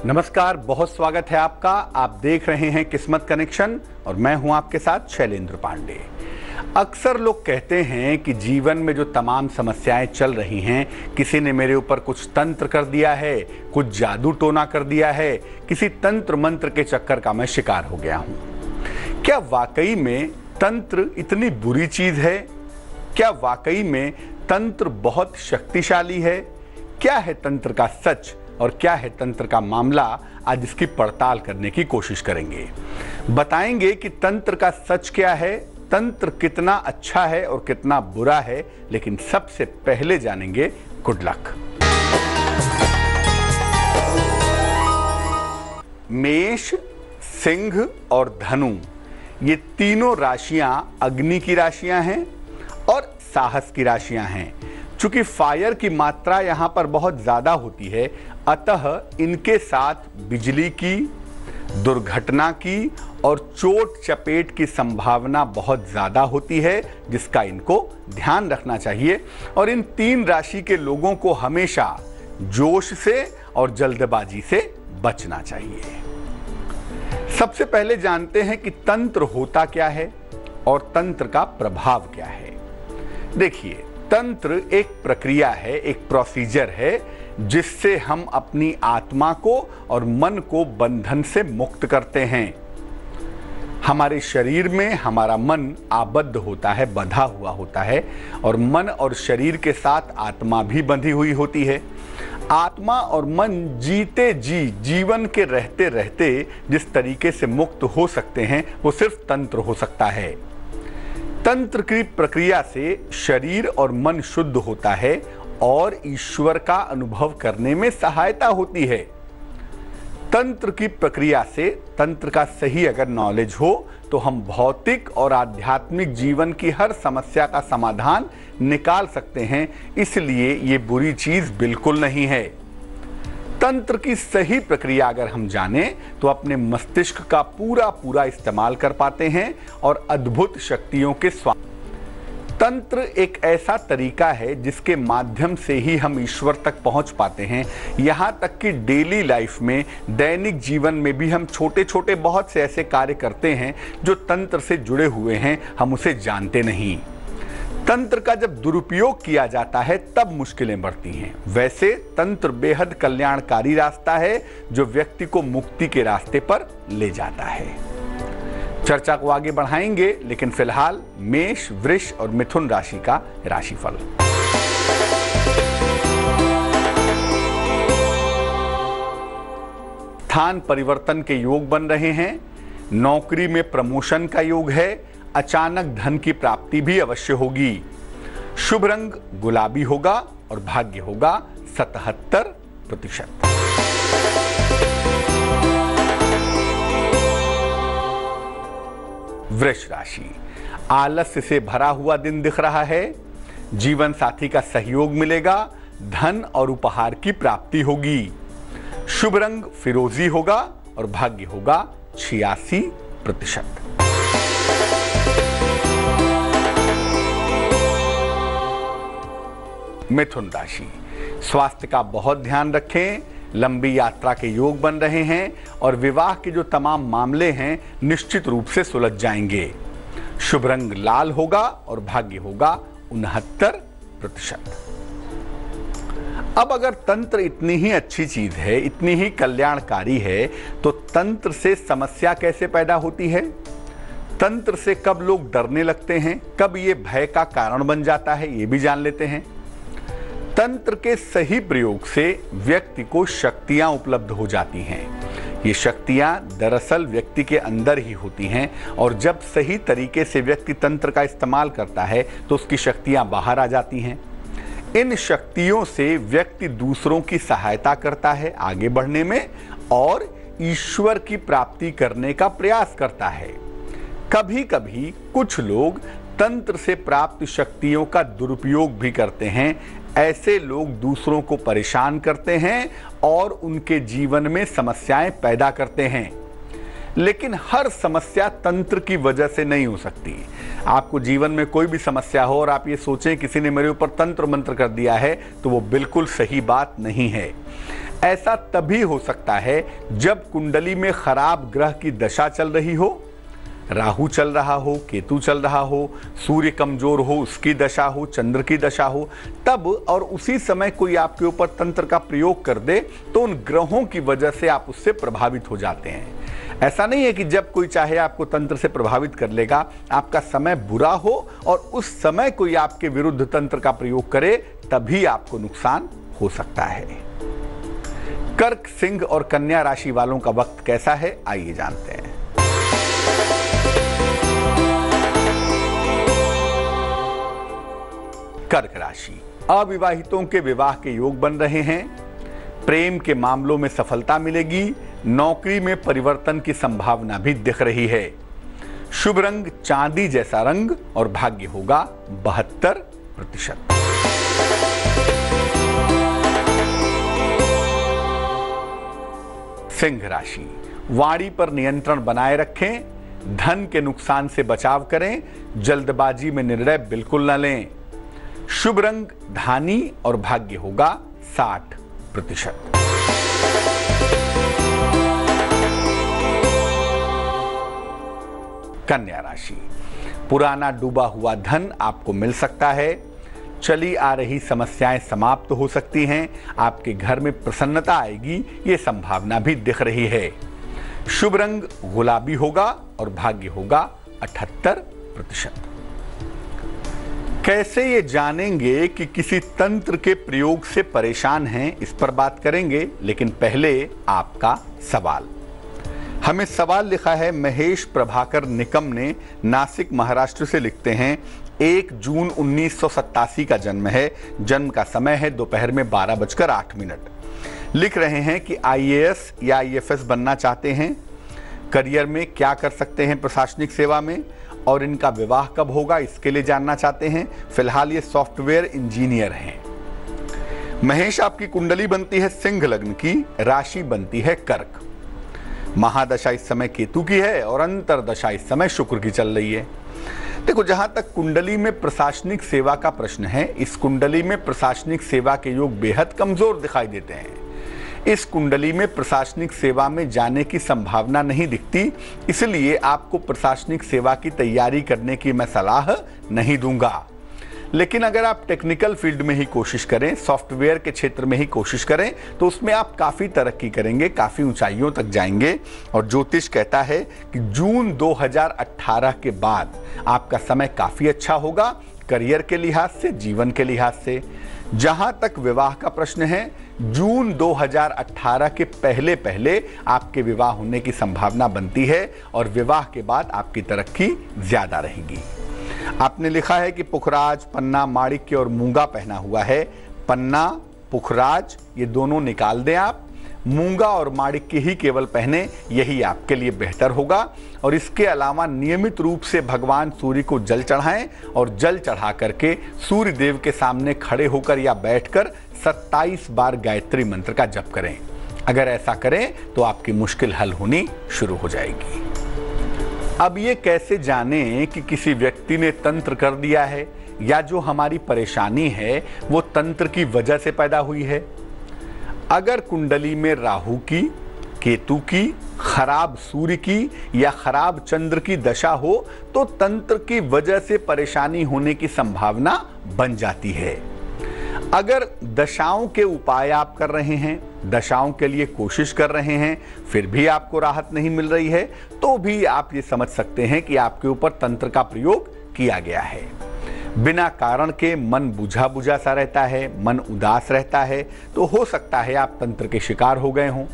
नमस्कार, बहुत स्वागत है आपका। आप देख रहे हैं किस्मत कनेक्शन और मैं हूं आपके साथ शैलेंद्र पांडे। अक्सर लोग कहते हैं कि जीवन में जो तमाम समस्याएं चल रही हैं, किसी ने मेरे ऊपर कुछ तंत्र कर दिया है, कुछ जादू टोना कर दिया है, किसी तंत्र मंत्र के चक्कर का मैं शिकार हो गया हूं। क्या वाकई में तंत्र इतनी बुरी चीज है? क्या वाकई में तंत्र बहुत शक्तिशाली है? क्या है तंत्र का सच और क्या है तंत्र का मामला? आज इसकी पड़ताल करने की कोशिश करेंगे। बताएंगे कि तंत्र का सच क्या है, तंत्र कितना अच्छा है और कितना बुरा है। लेकिन सबसे पहले जानेंगे गुड लक। मेष, सिंह और धनु, ये तीनों राशियां अग्नि की राशियां हैं और साहस की राशियां हैं। चूंकि फायर की मात्रा यहां पर बहुत ज्यादा होती है, अतः इनके साथ बिजली की, दुर्घटना की और चोट चपेट की संभावना बहुत ज्यादा होती है, जिसका इनको ध्यान रखना चाहिए। और इन तीन राशि के लोगों को हमेशा जोश से और जल्दबाजी से बचना चाहिए। सबसे पहले जानते हैं कि तंत्र होता क्या है और तंत्र का प्रभाव क्या है। देखिए, तंत्र एक प्रक्रिया है, एक प्रोसीजर है, जिससे हम अपनी आत्मा को और मन को बंधन से मुक्त करते हैं। हमारे शरीर में हमारा मन आबद्ध होता है, बंधा हुआ होता है, और मन और शरीर के साथ आत्मा भी बंधी हुई होती है। आत्मा और मन जीते जी जीवन के रहते रहते जिस तरीके से मुक्त हो सकते हैं, वो सिर्फ तंत्र हो सकता है। तंत्र की प्रक्रिया से शरीर और मन शुद्ध होता है और ईश्वर का अनुभव करने में सहायता होती है। तंत्र की प्रक्रिया से, तंत्र का सही अगर नॉलेज हो, तो हम भौतिक और आध्यात्मिक जीवन की हर समस्या का समाधान निकाल सकते हैं। इसलिए ये बुरी चीज बिल्कुल नहीं है। तंत्र की सही प्रक्रिया अगर हम जाने तो अपने मस्तिष्क का पूरा इस्तेमाल कर पाते हैं और अद्भुत शक्तियों के तंत्र एक ऐसा तरीका है जिसके माध्यम से ही हम ईश्वर तक पहुंच पाते हैं। यहाँ तक कि डेली लाइफ में, दैनिक जीवन में भी हम छोटे छोटे बहुत से ऐसे कार्य करते हैं जो तंत्र से जुड़े हुए हैं, हम उसे जानते नहीं। तंत्र का जब दुरुपयोग किया जाता है तब मुश्किलें बढ़ती हैं। वैसे तंत्र बेहद कल्याणकारी रास्ता है जो व्यक्ति को मुक्ति के रास्ते पर ले जाता है। चर्चा को आगे बढ़ाएंगे, लेकिन फिलहाल मेष, वृष और मिथुन राशि का राशिफल। स्थान परिवर्तन के योग बन रहे हैं। नौकरी में प्रमोशन का योग है। अचानक धन की प्राप्ति भी अवश्य होगी। शुभ रंग गुलाबी होगा और भाग्य होगा 77%। वृष राशि, आलस्य से भरा हुआ दिन दिख रहा है। जीवन साथी का सहयोग मिलेगा। धन और उपहार की प्राप्ति होगी। शुभ रंग फिरोजी होगा और भाग्य होगा 86%। मिथुन राशि, स्वास्थ्य का बहुत ध्यान रखें। लंबी यात्रा के योग बन रहे हैं और विवाह के जो तमाम मामले हैं निश्चित रूप से सुलझ जाएंगे। शुभ रंग लाल होगा और भाग्य होगा 69%। अब अगर तंत्र इतनी ही अच्छी चीज है, इतनी ही कल्याणकारी है, तो तंत्र से समस्या कैसे पैदा होती है? तंत्र से कब लोग डरने लगते हैं, कब ये भय का कारण बन जाता है, ये भी जान लेते हैं। तंत्र के सही प्रयोग से व्यक्ति को शक्तियां उपलब्ध हो जाती हैं। ये शक्तियां दरअसल व्यक्ति के अंदर ही होती हैं, और जब सही तरीके से व्यक्ति तंत्र का इस्तेमाल करता है तो उसकी शक्तियां बाहर आ जाती हैं। इन शक्तियों से व्यक्ति दूसरों की सहायता करता है आगे बढ़ने में और ईश्वर की प्राप्ति करने का प्रयास करता है। कभी कभी कुछ लोग तंत्र से प्राप्त शक्तियों का दुरुपयोग भी करते हैं। ऐसे लोग दूसरों को परेशान करते हैं और उनके जीवन में समस्याएं पैदा करते हैं। लेकिन हर समस्या तंत्र की वजह से नहीं हो सकती। आपको जीवन में कोई भी समस्या हो और आप ये सोचें किसी ने मेरे ऊपर तंत्र मंत्र कर दिया है, तो वो बिल्कुल सही बात नहीं है। ऐसा तभी हो सकता है जब कुंडली में खराब ग्रह की दशा चल रही हो, राहु चल रहा हो, केतु चल रहा हो, सूर्य कमजोर हो उसकी दशा हो, चंद्र की दशा हो, तब और उसी समय कोई आपके ऊपर तंत्र का प्रयोग कर दे तो उन ग्रहों की वजह से आप उससे प्रभावित हो जाते हैं। ऐसा नहीं है कि जब कोई चाहे आपको तंत्र से प्रभावित कर लेगा, आपका समय बुरा हो और उस समय कोई आपके विरुद्ध तंत्र का प्रयोग करे तभी आपको नुकसान हो सकता है। कर्क, सिंह और कन्या राशि वालों का वक्त कैसा है, आइए जानते हैं। कर्क राशि, अविवाहितों के विवाह के योग बन रहे हैं, प्रेम के मामलों में सफलता मिलेगी, नौकरी में परिवर्तन की संभावना भी दिख रही है। शुभ रंग चांदी जैसा रंग और भाग्य होगा 72%। सिंह राशि, वाणी पर नियंत्रण बनाए रखें, धन के नुकसान से बचाव करें, जल्दबाजी में निर्णय बिल्कुल न लें। शुभ रंग धानी और भाग्य होगा 60%। कन्या राशि, पुराना डूबा हुआ धन आपको मिल सकता है, चली आ रही समस्याएं समाप्त हो सकती हैं, आपके घर में प्रसन्नता आएगी, ये संभावना भी दिख रही है। शुभ रंग गुलाबी होगा और भाग्य होगा 78%। कैसे ये जानेंगे कि किसी तंत्र के प्रयोग से परेशान हैं, इस पर बात करेंगे, लेकिन पहले आपका सवाल। हमें सवाल लिखा है महेश प्रभाकर निकम ने, नासिक महाराष्ट्र से लिखते हैं 1 जून 1987 का जन्म है, जन्म का समय है दोपहर में 12:08। लिख रहे हैं कि IAS या IFS बनना चाहते हैं, करियर में क्या कर सकते हैं प्रशासनिक सेवा में, और इनका विवाह कब होगा इसके लिए जानना चाहते हैं। फिलहाल ये सॉफ्टवेयर इंजीनियर हैं। महेश, आपकी कुंडली बनती है सिंह लग्न की, राशि बनती है कर्क, महादशा इस समय केतु की है और अंतरदशा इस समय शुक्र की चल रही है। देखो, जहां तक कुंडली में प्रशासनिक सेवा का प्रश्न है, इस कुंडली में प्रशासनिक सेवा के योग बेहद कमजोर दिखाई देते हैं। इस कुंडली में प्रशासनिक सेवा में जाने की संभावना नहीं दिखती, इसलिए आपको प्रशासनिक सेवा की तैयारी करने की मैं सलाह नहीं दूंगा। लेकिन अगर आप टेक्निकल फील्ड में ही कोशिश करें, सॉफ्टवेयर के क्षेत्र में ही कोशिश करें, तो उसमें आप काफ़ी तरक्की करेंगे, काफ़ी ऊंचाइयों तक जाएंगे। और ज्योतिष कहता है कि जून 2018 के बाद आपका समय काफ़ी अच्छा होगा, करियर के लिहाज से, जीवन के लिहाज से। जहां तक विवाह का प्रश्न है, जून 2018 के पहले पहले आपके विवाह होने की संभावना बनती है और विवाह के बाद आपकी तरक्की ज्यादा रहेगी। आपने लिखा है कि पुखराज, पन्ना, माणिक्य और मूंगा पहना हुआ है। पन्ना, पुखराज ये दोनों निकाल दें आप, मूंगा और माणिक्य ही केवल पहने, यही आपके लिए बेहतर होगा। और इसके अलावा नियमित रूप से भगवान सूर्य को जल चढ़ाएं और जल चढ़ा करके सूर्य देव के सामने खड़े होकर या बैठकर 27 बार गायत्री मंत्र का जप करें। अगर ऐसा करें तो आपकी मुश्किल हल होनी शुरू हो जाएगी। अब ये कैसे जानें कि किसी व्यक्ति ने तंत्र कर दिया है या जो हमारी परेशानी है वो तंत्र की वजह से पैदा हुई है? अगर कुंडली में राहु की, केतु की, खराब सूर्य की या खराब चंद्र की दशा हो तो तंत्र की वजह से परेशानी होने की संभावना बन जाती है। अगर दशाओं के उपाय आप कर रहे हैं, दशाओं के लिए कोशिश कर रहे हैं, फिर भी आपको राहत नहीं मिल रही है, तो भी आप ये समझ सकते हैं कि आपके ऊपर तंत्र का प्रयोग किया गया है। बिना कारण के मन बुझा बुझा सा रहता है, मन उदास रहता है, तो हो सकता है आप तंत्र के शिकार हो गए हों।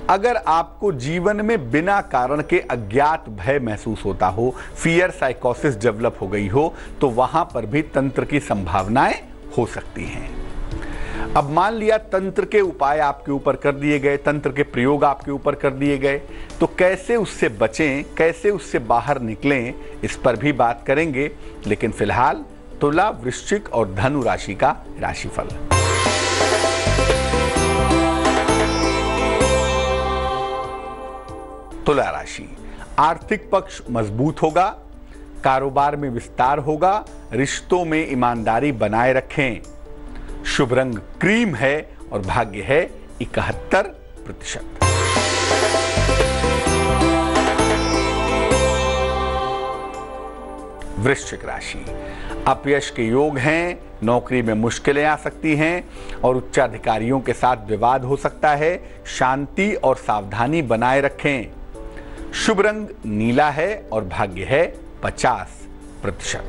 अगर आपको जीवन में बिना कारण के अज्ञात भय महसूस होता हो, फियर साइकोसिस डेवलप हो गई हो, तो वहां पर भी तंत्र की संभावनाएं हो सकती हैं। अब मान लिया तंत्र के उपाय आपके ऊपर कर दिए गए, तंत्र के प्रयोग आपके ऊपर कर दिए गए, तो कैसे उससे बचें, कैसे उससे बाहर निकलें, इस पर भी बात करेंगे। लेकिन फिलहाल तुला, वृश्चिक और धनु राशि का राशिफल। तुला राशि, आर्थिक पक्ष मजबूत होगा, कारोबार में विस्तार होगा, रिश्तों में ईमानदारी बनाए रखें। शुभ रंग क्रीम है और भाग्य है 71%। वृश्चिक राशि, अपयश के योग हैं, नौकरी में मुश्किलें आ सकती हैं और उच्चाधिकारियों के साथ विवाद हो सकता है। शांति और सावधानी बनाए रखें। शुभ रंग नीला है और भाग्य है 50%।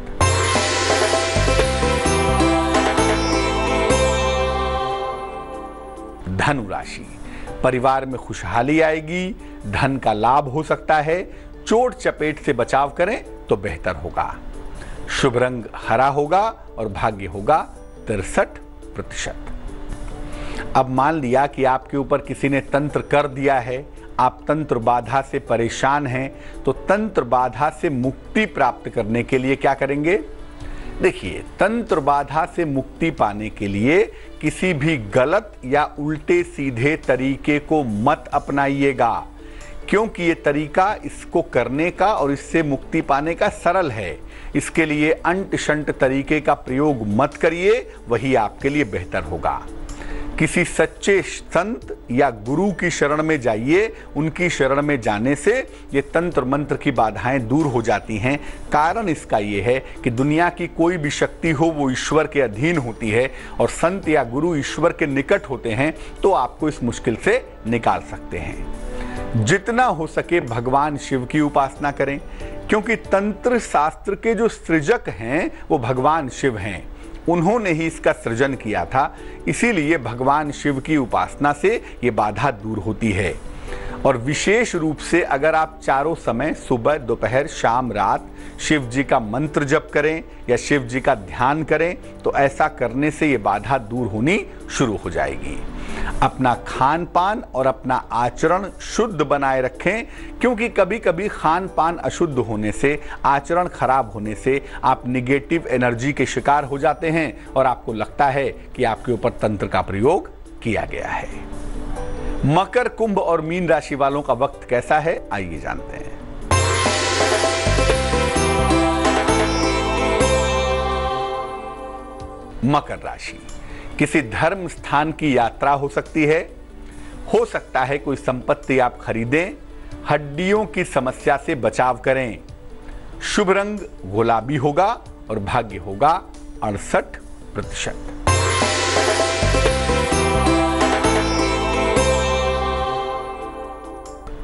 धनु राशि, परिवार में खुशहाली आएगी, धन का लाभ हो सकता है। चोट चपेट से बचाव करें तो बेहतर होगा। शुभ रंग हरा होगा और भाग्य होगा 63%। अब मान लिया कि आपके ऊपर किसी ने तंत्र कर दिया है, आप तंत्र बाधा से परेशान हैं, तो तंत्र बाधा से मुक्ति प्राप्त करने के लिए क्या करेंगे? देखिए, तंत्र बाधा से मुक्ति पाने के लिए किसी भी गलत या उल्टे सीधे तरीके को मत अपनाइएगा, क्योंकि ये तरीका इसको करने का और इससे मुक्ति पाने का सरल है। इसके लिए अंट शंट तरीके का प्रयोग मत करिए, वही आपके लिए बेहतर होगा। किसी सच्चे संत या गुरु की शरण में जाइए। उनकी शरण में जाने से ये तंत्र मंत्र की बाधाएं दूर हो जाती हैं। कारण इसका ये है कि दुनिया की कोई भी शक्ति हो वो ईश्वर के अधीन होती है और संत या गुरु ईश्वर के निकट होते हैं, तो आपको इस मुश्किल से निकाल सकते हैं। जितना हो सके भगवान शिव की उपासना करें, क्योंकि तंत्र शास्त्र के जो सृजक हैं वो भगवान शिव हैं। उन्होंने ही इसका सृजन किया था, इसीलिए भगवान शिव की उपासना से ये बाधा दूर होती है। और विशेष रूप से अगर आप चारों समय सुबह, दोपहर, शाम, रात शिव जी का मंत्र जप करें या शिव जी का ध्यान करें, तो ऐसा करने से ये बाधा दूर होनी शुरू हो जाएगी। अपना खान पान और अपना आचरण शुद्ध बनाए रखें, क्योंकि कभी कभी खान पान अशुद्ध होने से, आचरण खराब होने से आप निगेटिव एनर्जी के शिकार हो जाते हैं और आपको लगता है कि आपके ऊपर तंत्र का प्रयोग किया गया है। मकर, कुंभ और मीन राशि वालों का वक्त कैसा है, आइए जानते हैं। मकर राशि, किसी धर्म स्थान की यात्रा हो सकती है। हो सकता है कोई संपत्ति आप खरीदें। हड्डियों की समस्या से बचाव करें। शुभ रंग गुलाबी होगा और भाग्य होगा 68%।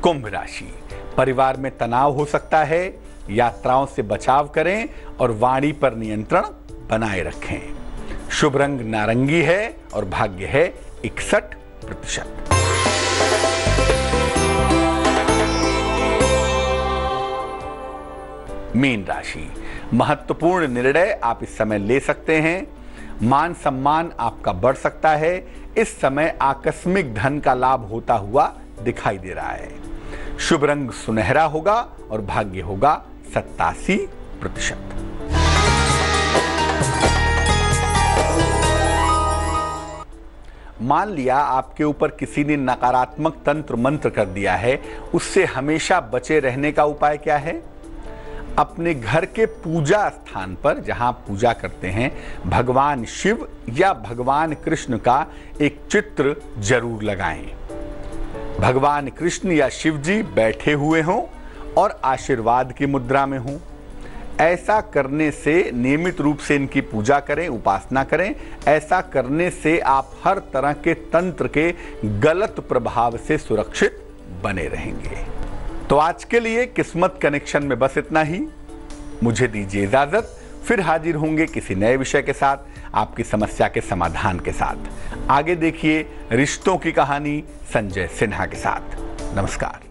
कुंभ राशि, परिवार में तनाव हो सकता है। यात्राओं से बचाव करें और वाणी पर नियंत्रण बनाए रखें। शुभ रंग नारंगी है और भाग्य है 61%। मीन राशि, महत्वपूर्ण निर्णय आप इस समय ले सकते हैं। मान सम्मान आपका बढ़ सकता है। इस समय आकस्मिक धन का लाभ होता हुआ दिखाई दे रहा है। शुभ रंग सुनहरा होगा और भाग्य होगा 87%। मान लिया आपके ऊपर किसी ने नकारात्मक तंत्र मंत्र कर दिया है, उससे हमेशा बचे रहने का उपाय क्या है? अपने घर के पूजा स्थान पर, जहां पूजा करते हैं, भगवान शिव या भगवान कृष्ण का एक चित्र जरूर लगाएं। भगवान कृष्ण या शिव जी बैठे हुए हों और आशीर्वाद की मुद्रा में हों। ऐसा करने से, नियमित रूप से इनकी पूजा करें, उपासना करें। ऐसा करने से आप हर तरह के तंत्र के गलत प्रभाव से सुरक्षित बने रहेंगे। तो आज के लिए किस्मत कनेक्शन में बस इतना ही। मुझे दीजिए इजाजत, फिर हाजिर होंगे किसी नए विषय के साथ, आपकी समस्या के समाधान के साथ। आगे देखिए रिश्तों की कहानी संजय सिन्हा के साथ। नमस्कार।